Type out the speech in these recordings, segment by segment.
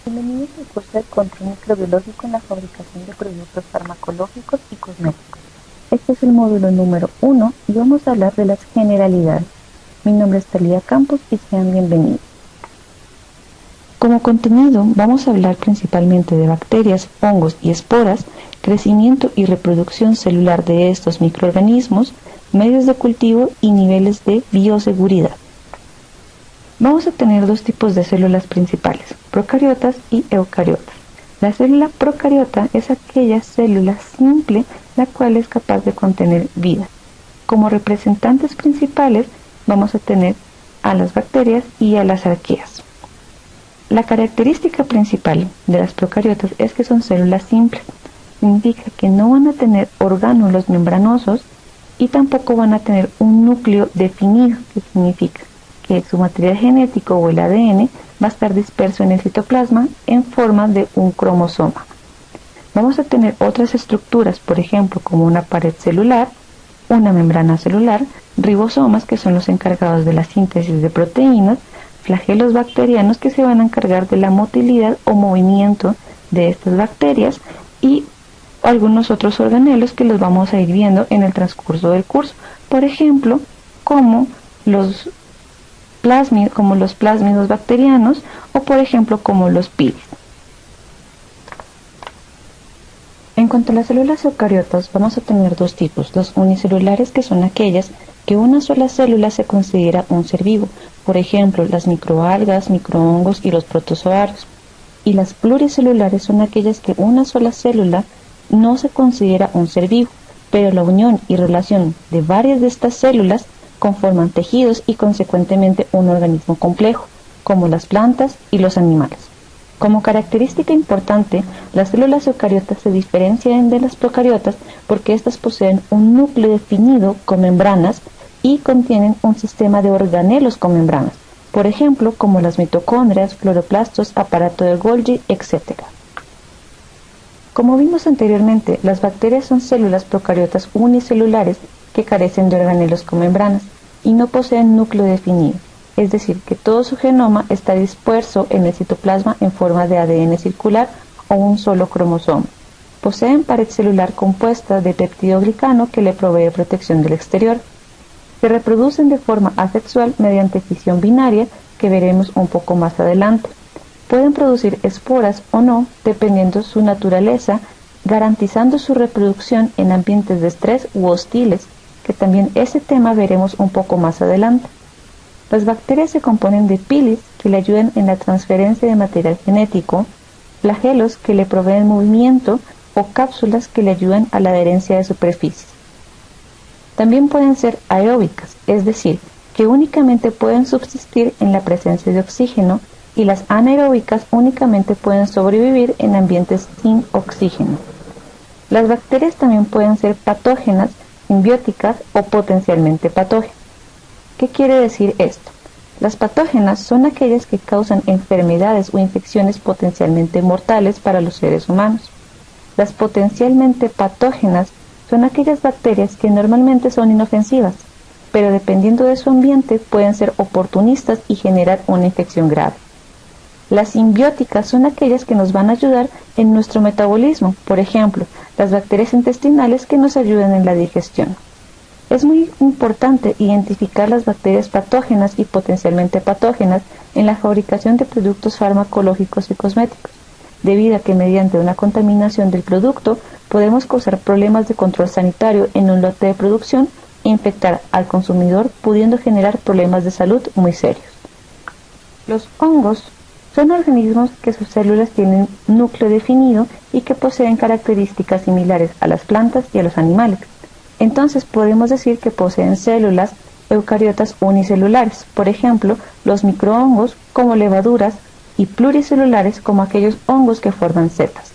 Bienvenidos al curso de control microbiológico en la fabricación de productos farmacológicos y cosméticos. Este es el módulo número 1 y vamos a hablar de las generalidades. Mi nombre es Talía Campos y sean bienvenidos. Como contenido vamos a hablar principalmente de bacterias, hongos y esporas, crecimiento y reproducción celular de estos microorganismos, medios de cultivo y niveles de bioseguridad. Vamos a tener dos tipos de células principales, procariotas y eucariotas. La célula procariota es aquella célula simple la cual es capaz de contener vida. Como representantes principales vamos a tener a las bacterias y a las arqueas. La característica principal de las procariotas es que son células simples. Indica que no van a tener orgánulos membranosos y tampoco van a tener un núcleo definido, que significa que su material genético o el ADN va a estar disperso en el citoplasma en forma de un cromosoma. Vamos a tener otras estructuras, por ejemplo, como una pared celular, una membrana celular, ribosomas, que son los encargados de la síntesis de proteínas, flagelos bacterianos, que se van a encargar de la motilidad o movimiento de estas bacterias, y algunos otros organelos que los vamos a ir viendo en el transcurso del curso, por ejemplo, como los plásmidos bacterianos o por ejemplo como los pili. En cuanto a las células eucariotas vamos a tener dos tipos, los unicelulares, que son aquellas que una sola célula se considera un ser vivo, por ejemplo las microalgas, microhongos y los protozoarios, y las pluricelulares son aquellas que una sola célula no se considera un ser vivo, pero la unión y relación de varias de estas células conforman tejidos y consecuentemente un organismo complejo, como las plantas y los animales. Como característica importante, las células eucariotas se diferencian de las procariotas porque éstas poseen un núcleo definido con membranas y contienen un sistema de organelos con membranas, por ejemplo, como las mitocondrias, cloroplastos, aparato de Golgi, etc. Como vimos anteriormente, las bacterias son células procariotas unicelulares que carecen de organelos con membranas y no poseen núcleo definido, es decir, que todo su genoma está disperso en el citoplasma en forma de ADN circular o un solo cromosoma. Poseen pared celular compuesta de peptidoglicano que le provee protección del exterior. Se reproducen de forma asexual mediante fisión binaria, que veremos un poco más adelante. Pueden producir esporas o no, dependiendo su naturaleza, garantizando su reproducción en ambientes de estrés u hostiles, que también ese tema veremos un poco más adelante. Las bacterias se componen de pilis, que le ayudan en la transferencia de material genético, flagelos, que le proveen movimiento, o cápsulas, que le ayudan a la adherencia de superficies. También pueden ser aeróbicas, es decir, que únicamente pueden subsistir en la presencia de oxígeno, y las anaeróbicas únicamente pueden sobrevivir en ambientes sin oxígeno. Las bacterias también pueden ser patógenas, simbióticas o potencialmente patógenas. ¿Qué quiere decir esto? Las patógenas son aquellas que causan enfermedades o infecciones potencialmente mortales para los seres humanos. Las potencialmente patógenas son aquellas bacterias que normalmente son inofensivas, pero dependiendo de su ambiente pueden ser oportunistas y generar una infección grave. Las simbióticas son aquellas que nos van a ayudar en nuestro metabolismo, por ejemplo, las bacterias intestinales que nos ayudan en la digestión. Es muy importante identificar las bacterias patógenas y potencialmente patógenas en la fabricación de productos farmacológicos y cosméticos, debido a que mediante una contaminación del producto podemos causar problemas de control sanitario en un lote de producción e infectar al consumidor, pudiendo generar problemas de salud muy serios. Los hongos son organismos que sus células tienen núcleo definido y que poseen características similares a las plantas y a los animales. Entonces podemos decir que poseen células eucariotas unicelulares, por ejemplo, los microhongos como levaduras, y pluricelulares como aquellos hongos que forman setas.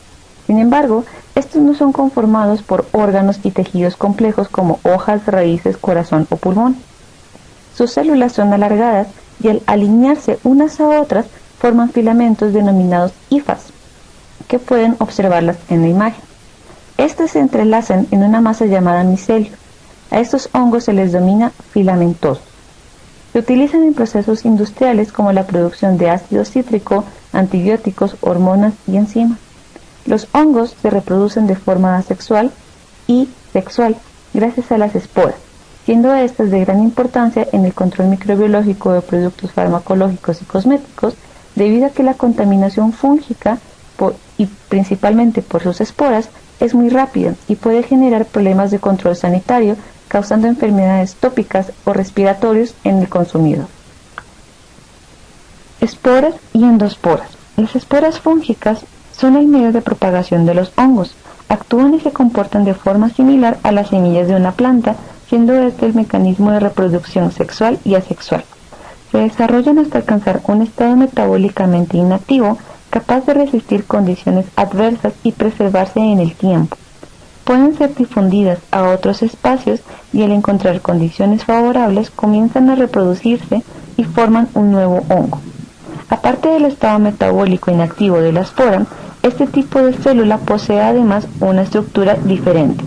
Sin embargo, estos no son conformados por órganos y tejidos complejos como hojas, raíces, corazón o pulmón. Sus células son alargadas y al alinearse unas a otras forman filamentos denominados hifas, que pueden observarlas en la imagen. Estas se entrelazan en una masa llamada micelio. A estos hongos se les denomina filamentosos. Se utilizan en procesos industriales como la producción de ácido cítrico, antibióticos, hormonas y enzimas. Los hongos se reproducen de forma asexual y sexual gracias a las esporas, siendo estas de gran importancia en el control microbiológico de productos farmacológicos y cosméticos, debido a que la contaminación fúngica, y principalmente por sus esporas, es muy rápida y puede generar problemas de control sanitario, causando enfermedades tópicas o respiratorios en el consumidor. Esporas y endosporas. Las esporas fúngicas son el medio de propagación de los hongos. Actúan y se comportan de forma similar a las semillas de una planta, siendo este el mecanismo de reproducción sexual y asexual. Se desarrollan hasta alcanzar un estado metabólicamente inactivo, capaz de resistir condiciones adversas y preservarse en el tiempo. Pueden ser difundidas a otros espacios y al encontrar condiciones favorables comienzan a reproducirse y forman un nuevo hongo. Aparte del estado metabólico inactivo de la espora, este tipo de célula posee además una estructura diferente.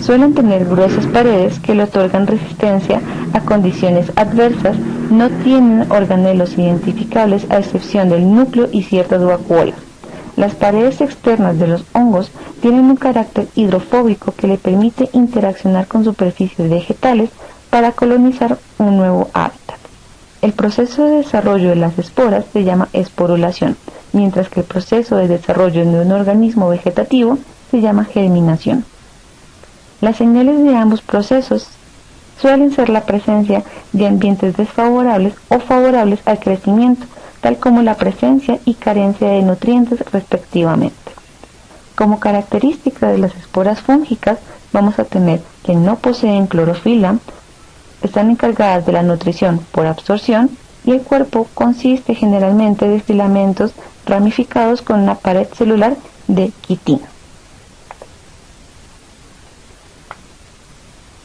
Suelen tener gruesas paredes que le otorgan resistencia a condiciones adversas, no tienen organelos identificables a excepción del núcleo y ciertas vacuolas. Las paredes externas de los hongos tienen un carácter hidrofóbico que le permite interaccionar con superficies vegetales para colonizar un nuevo hábitat. El proceso de desarrollo de las esporas se llama esporulación, mientras que el proceso de desarrollo de un organismo vegetativo se llama germinación. Las señales de ambos procesos suelen ser la presencia de ambientes desfavorables o favorables al crecimiento, tal como la presencia y carencia de nutrientes respectivamente. Como característica de las esporas fúngicas, vamos a tener que no poseen clorofila, están encargadas de la nutrición por absorción y el cuerpo consiste generalmente de filamentos ramificados con una pared celular de quitina.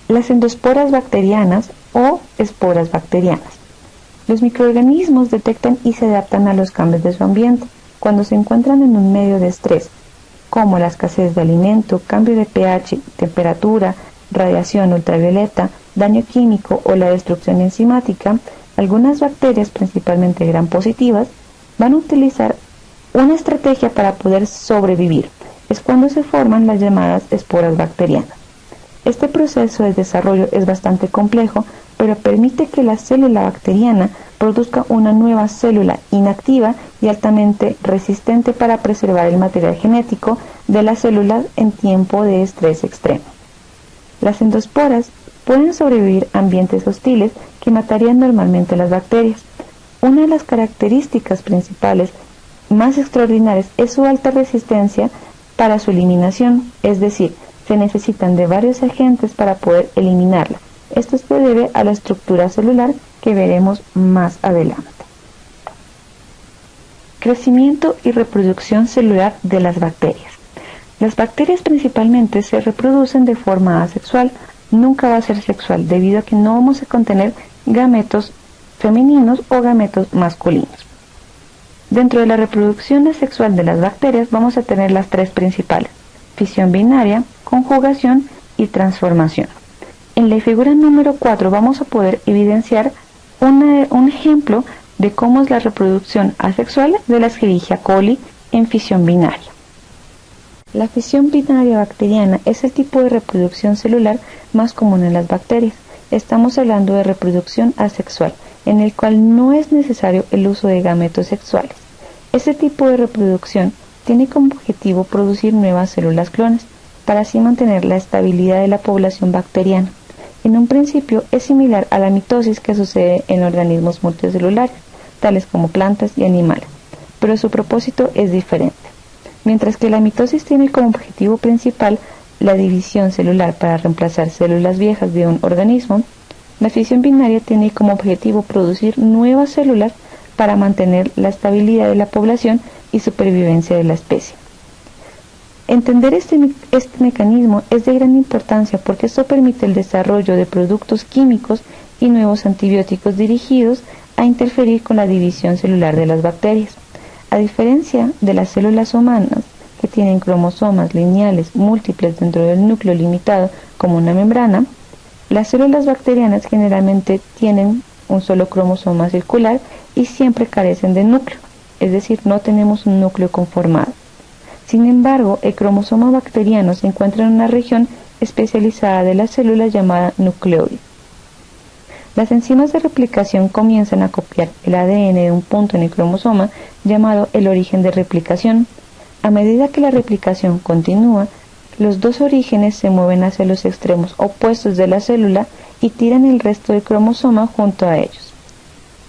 Las endosporas bacterianas o esporas bacterianas. Los microorganismos detectan y se adaptan a los cambios de su ambiente. Cuando se encuentran en un medio de estrés, como la escasez de alimento, cambio de pH, temperatura, radiación ultravioleta, daño químico o la destrucción enzimática, algunas bacterias, principalmente gram positivas, van a utilizar una estrategia para poder sobrevivir. Es cuando se forman las llamadas esporas bacterianas. Este proceso de desarrollo es bastante complejo, pero permite que la célula bacteriana produzca una nueva célula inactiva y altamente resistente para preservar el material genético de las células en tiempo de estrés extremo. Las endosporas pueden sobrevivir a ambientes hostiles que matarían normalmente a las bacterias. Una de las características principales más extraordinarias es su alta resistencia para su eliminación, es decir, se necesitan de varios agentes para poder eliminarla. Esto se debe a la estructura celular que veremos más adelante. Crecimiento y reproducción celular de las bacterias. Las bacterias principalmente se reproducen de forma asexual, nunca va a ser sexual, debido a que no vamos a contener gametos femeninos o gametos masculinos. Dentro de la reproducción asexual de las bacterias vamos a tener las tres principales: fisión binaria, conjugación y transformación. En la figura número 4 vamos a poder evidenciar un ejemplo de cómo es la reproducción asexual de la Escherichia coli en fisión binaria. La fisión binaria bacteriana es el tipo de reproducción celular más común en las bacterias. Estamos hablando de reproducción asexual, en el cual no es necesario el uso de gametos sexuales. Este tipo de reproducción tiene como objetivo producir nuevas células clones, para así mantener la estabilidad de la población bacteriana. En un principio es similar a la mitosis que sucede en organismos multicelulares, tales como plantas y animales, pero su propósito es diferente. Mientras que la mitosis tiene como objetivo principal la división celular para reemplazar células viejas de un organismo, la fisión binaria tiene como objetivo producir nuevas células para mantener la estabilidad de la población y supervivencia de la especie. Entender este mecanismo es de gran importancia porque esto permite el desarrollo de productos químicos y nuevos antibióticos dirigidos a interferir con la división celular de las bacterias. A diferencia de las células humanas, que tienen cromosomas lineales múltiples dentro del núcleo limitado como una membrana, las células bacterianas generalmente tienen un solo cromosoma circular y siempre carecen de núcleo. es decir, no tenemos un núcleo conformado. Sin embargo, el cromosoma bacteriano se encuentra en una región especializada de la célula llamada nucleoide. Las enzimas de replicación comienzan a copiar el ADN de un punto en el cromosoma llamado el origen de replicación. A medida que la replicación continúa, los dos orígenes se mueven hacia los extremos opuestos de la célula y tiran el resto del cromosoma junto a ellos.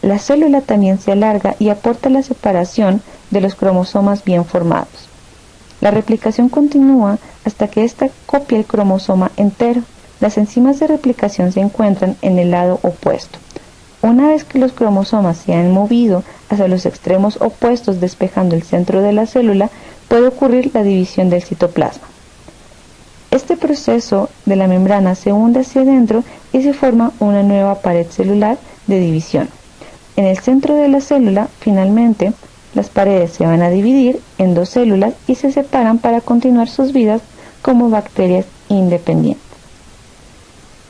La célula también se alarga y aporta la separación de los cromosomas bien formados. La replicación continúa hasta que ésta copia el cromosoma entero. Las enzimas de replicación se encuentran en el lado opuesto. Una vez que los cromosomas se han movido hacia los extremos opuestos despejando el centro de la célula, puede ocurrir la división del citoplasma. Este proceso de la membrana se hunde hacia adentro y se forma una nueva pared celular de división. En el centro de la célula, finalmente, las paredes se van a dividir en dos células y se separan para continuar sus vidas como bacterias independientes.